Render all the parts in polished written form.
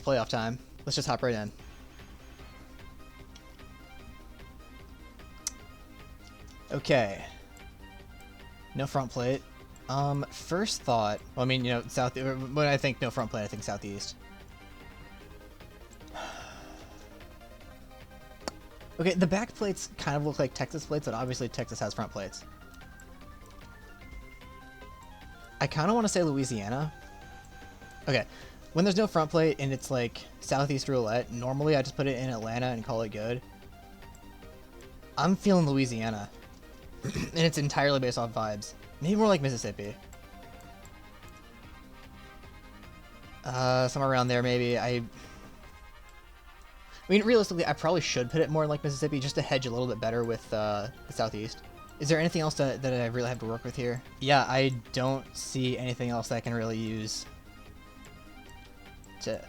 playoff time. Let's just hop right in. Okay. No front plate. First thought, well, I mean, you know, south. When I think no front plate, I think southeast. Okay, the back plates kind of look like Texas plates, but obviously Texas has front plates. I kind of want to say Louisiana. Okay, when there's no front plate and it's like southeast roulette, normally I just put it in Atlanta and call it good. I'm feeling Louisiana, and it's entirely based off vibes. Maybe more like Mississippi. Somewhere around there, maybe. I mean, realistically, I probably should put it more like Mississippi just to hedge a little bit better with the Southeast. Is there anything else that I really have to work with here? Yeah, I don't see anything else that I can really use to...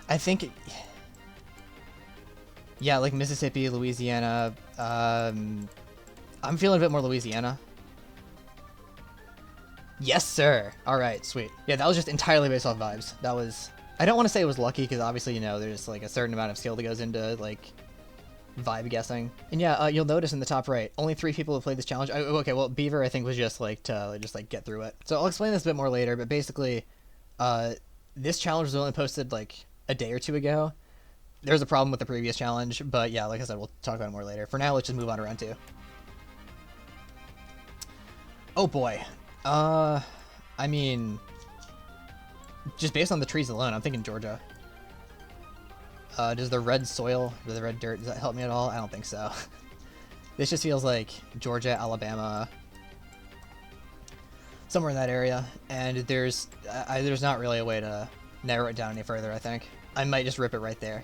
I think... Yeah, like Mississippi, Louisiana. I'm feeling a bit more Louisiana. Yes, sir. All right, sweet. Yeah, that was just entirely based off vibes. That was... I don't want to say it was lucky because obviously, you know, there's like a certain amount of skill that goes into like vibe guessing. And yeah, you'll notice in the top right, only 3 people have played this challenge. Okay, well, Beaver I think was just like to just like get through it. So I'll explain this a bit more later. But basically, this challenge was only posted like a day or 2 ago. There's a problem with the previous challenge, but yeah, like I said, we'll talk about it more later. For now, let's just move on to round 2. Oh boy. I mean, just based on the trees alone, I'm thinking Georgia. Does the red soil, or the red dirt, does that help me at all? I don't think so. This just feels like Georgia, Alabama, somewhere in that area. And there's not really a way to narrow it down any further, I think. I might just rip it right there.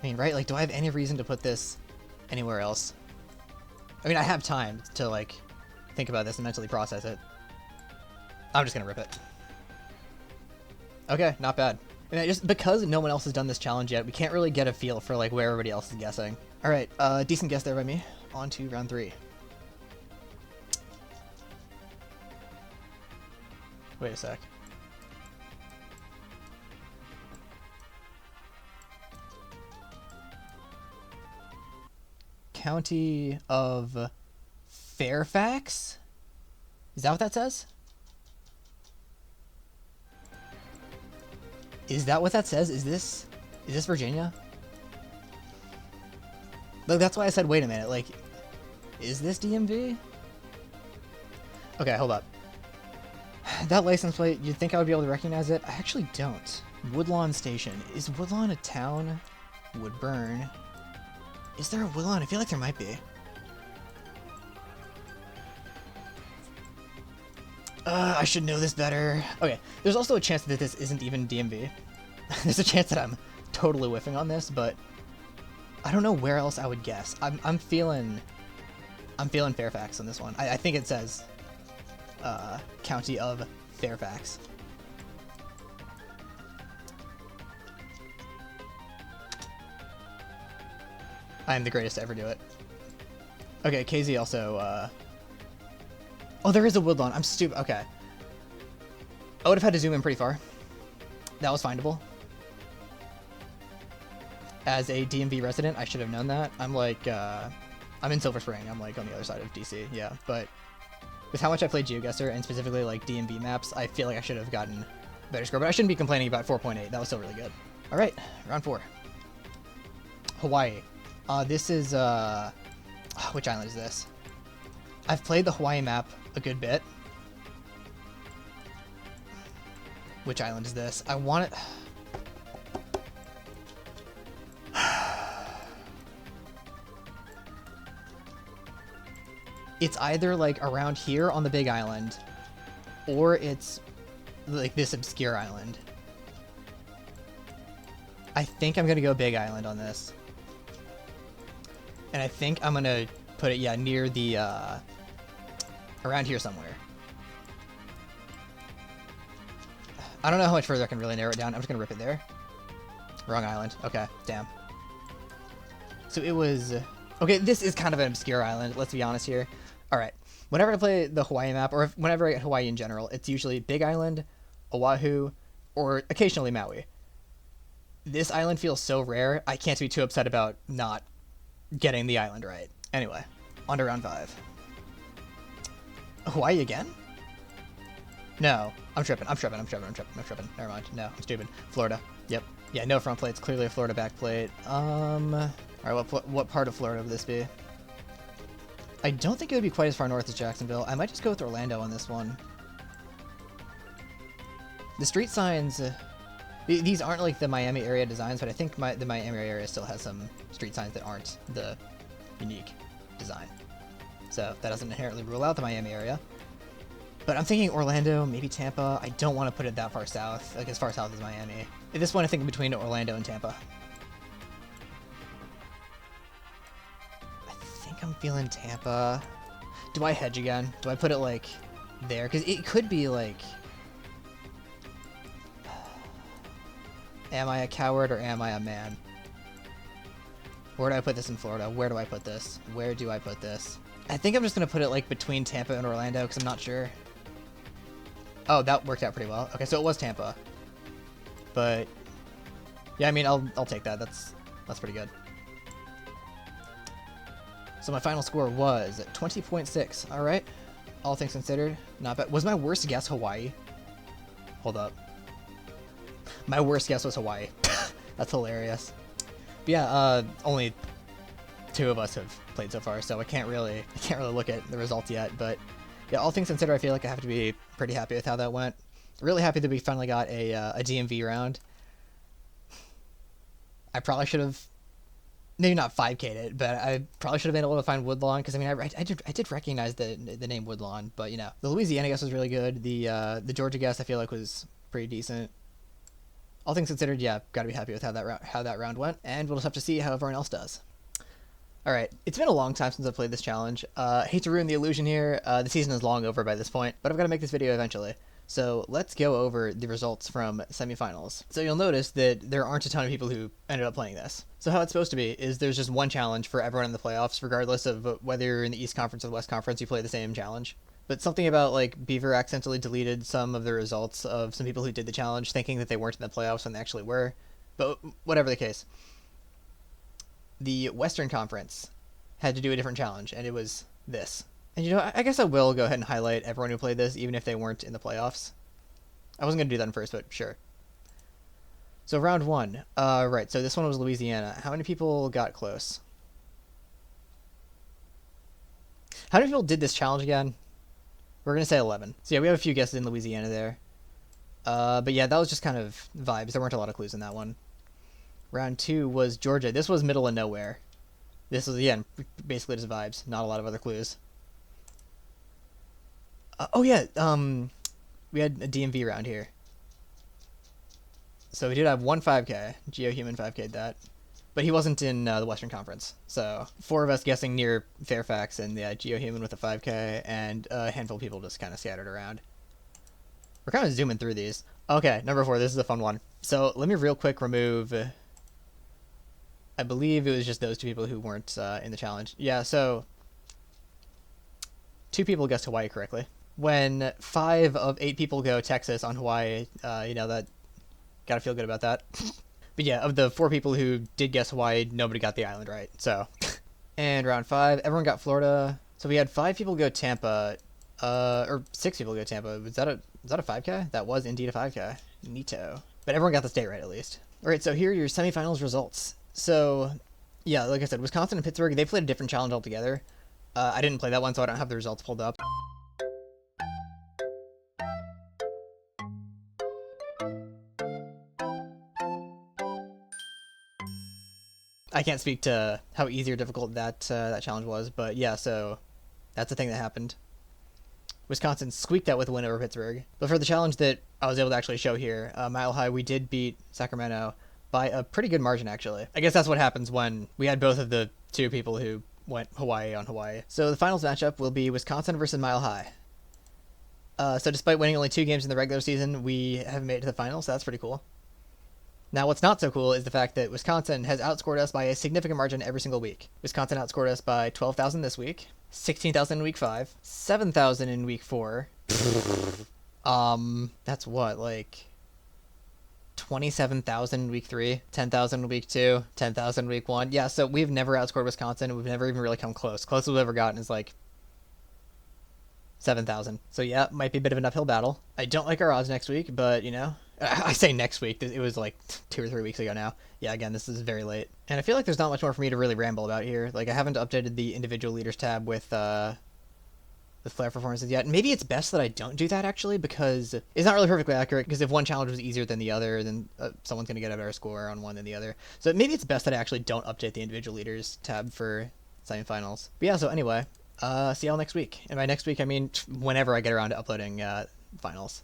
I mean, right? Like, do I have any reason to put this anywhere else? I mean, I have time to, like, think about this and mentally process it. I'm just gonna rip it. Okay, not bad. And just because no one else has done this challenge yet, we can't really get a feel for like where everybody else is guessing. All right, decent guess there by me. On to round 3. Wait a sec. County of Fairfax? Is that what that says? Is that what that says? Is this Virginia? Like, that's why I said, wait a minute, like, is this DMV? Okay, hold up. That license plate, you'd think I would be able to recognize it? I actually don't. Woodlawn Station. Is Woodlawn a town? Woodburn. Is there a Woodlawn? I feel like there might be. I should know this better. Okay, there's also a chance that this isn't even DMV. There's a chance that I'm totally whiffing on this, but I don't know where else I would guess. I'm feeling Fairfax on this one. I think it says County of Fairfax. I am the greatest to ever do it. Okay, KZ also, oh, there is a Woodlawn. I'm stupid. Okay. I would have had to zoom in pretty far. That was findable. As a DMV resident, I should have known that. I'm like, I'm in Silver Spring. I'm like on the other side of DC, yeah. But with how much I played GeoGuessr and specifically like DMV maps, I feel like I should have gotten a better score. But I shouldn't be complaining about 4.8. That was still really good. All right, round 4. Hawaii. This is, which island is this? I've played the Hawaii map a good bit. Which island is this? I want it... It's either like around here on the big island, or it's like this obscure island. I think I'm gonna go big island on this. And I think I'm gonna put it, yeah, near the, around here somewhere. I don't know how much further I can really narrow it down. I'm just gonna rip it there. Wrong island. Okay, damn. So it was... Okay, this is kind of an obscure island, let's be honest here. Alright, whenever I play the Hawaii map, or whenever I get Hawaii in general, it's usually Big Island, Oahu, or occasionally Maui. This island feels so rare, I can't be too upset about not getting the island right. Anyway, on to round 5. Hawaii again? No, I'm tripping. Never mind. No, I'm stupid. Florida. Yep. Yeah, no front plate. It's clearly a Florida back plate. Alright, what part of Florida would this be? I don't think it would be quite as far north as Jacksonville. I might just go with Orlando on this one. The street signs, these aren't like the Miami area designs, but I think the Miami area still has some street signs that aren't the unique design. So that doesn't inherently rule out the Miami area. But I'm thinking Orlando, maybe Tampa. I don't want to put it that far south, like as far south as Miami. At this point, I think between Orlando and Tampa. I think I'm feeling Tampa. Do I hedge again? Do I put it like there? Because it could be like... Am I a coward or am I a man? Where do I put this in Florida? Where do I put this? Where do I put this? I think I'm just going to put it like between Tampa and Orlando because I'm not sure. Oh, that worked out pretty well. Okay, so it was Tampa. But yeah, I mean, I'll take that. That's pretty good. So my final score was 20.6. All right. All things considered, not bad. Was my worst guess Hawaii? Hold up. My worst guess was Hawaii. That's hilarious. But yeah, only 2 of us have played so far, so I can't really look at the results yet. But yeah, all things considered, I feel like I have to be pretty happy with how that went. Really happy that we finally got a DMV round. I probably should have, maybe not 5K'd it, but I probably should have been able to find Woodlawn because I mean I did recognize the name Woodlawn, but you know the Louisiana guess was really good. The Georgia guess I feel like was pretty decent. All things considered, yeah, gotta be happy with how that round went, and we'll just have to see how everyone else does. Alright, it's been a long time since I've played this challenge. Hate to ruin the illusion here, the season is long over by this point, but I've got to make this video eventually. So let's go over the results from semifinals. So you'll notice that there aren't a ton of people who ended up playing this. So how it's supposed to be is there's just one challenge for everyone in the playoffs, regardless of whether you're in the East Conference or the West Conference, you play the same challenge. But something about like Beaver accidentally deleted some of the results of some people who did the challenge, thinking that they weren't in the playoffs when they actually were. But whatever the case, the Western Conference had to do a different challenge, and it was this. And you know, I guess I will go ahead and highlight everyone who played this, even if they weren't in the playoffs. I wasn't going to do that in first, but sure. So round 1. Right, so this one was Louisiana. How many people got close? How many people did this challenge again? We're going to say 11. So yeah, we have a few guesses in Louisiana there. But yeah, that was just kind of vibes. There weren't a lot of clues in that one. Round 2 was Georgia. This was middle of nowhere. This was, again, basically just vibes. Not a lot of other clues. Oh yeah, we had a DMV round here. So we did have one 5K. GeoHuman 5K'd that. But he wasn't in the Western Conference. So 4 of us guessing near Fairfax, and yeah, GeoHuman with a 5K, and a handful of people just kind of scattered around. We're kind of zooming through these. Okay, number 4, this is a fun one. So let me real quick remove... I believe it was just those 2 people who weren't in the challenge. Yeah, so 2 people guessed Hawaii correctly. When 5 of 8 people go Texas on Hawaii, you know, that gotta feel good about that. But yeah, of the 4 people who did guess Hawaii, nobody got the island right. So, and round 5, everyone got Florida. So we had 5 people go Tampa, or 6 people go Tampa. Was that a 5K? That was indeed a 5K. Neato. But everyone got the state right at least. All right, so here are your semifinals results. So, yeah, like I said, Wisconsin and Pittsburgh, they played a different challenge altogether. I didn't play that one, so I don't have the results pulled up. I can't speak to how easy or difficult that challenge was, but yeah, so that's the thing that happened. Wisconsin squeaked out with a win over Pittsburgh. But for the challenge that I was able to actually show here, Mile High, we did beat Sacramento by a pretty good margin, actually. I guess that's what happens when we had both of the 2 people who went Hawaii on Hawaii. So the finals matchup will be Wisconsin versus Mile High. So despite winning only 2 games in the regular season, we have made it to the finals, so that's pretty cool. Now, what's not so cool is the fact that Wisconsin has outscored us by a significant margin every single week. Wisconsin outscored us by 12,000 this week. 16,000 in week 5, 7,000 in week 4. That's what, like 27,000 in week 3, 10,000 in week 2, 10,000 in week 1. Yeah, so we've never outscored Wisconsin. We've never even really come close. Closest we've ever gotten is like 7,000. So yeah, might be a bit of an uphill battle. I don't like our odds next week, but you know, I say next week. It was like 2 or 3 weeks ago now. Yeah, again, this is very late, and I feel like there's not much more for me to really ramble about here. Like I haven't updated the individual leaders tab with flare performances yet. Maybe it's best that I don't do that actually, because it's not really perfectly accurate. Because if one challenge was easier than the other, then someone's gonna get a better score on one than the other. So maybe it's best that I actually don't update the individual leaders tab for semifinals. But yeah, so anyway, see y'all next week. And by next week, I mean whenever I get around to uploading finals.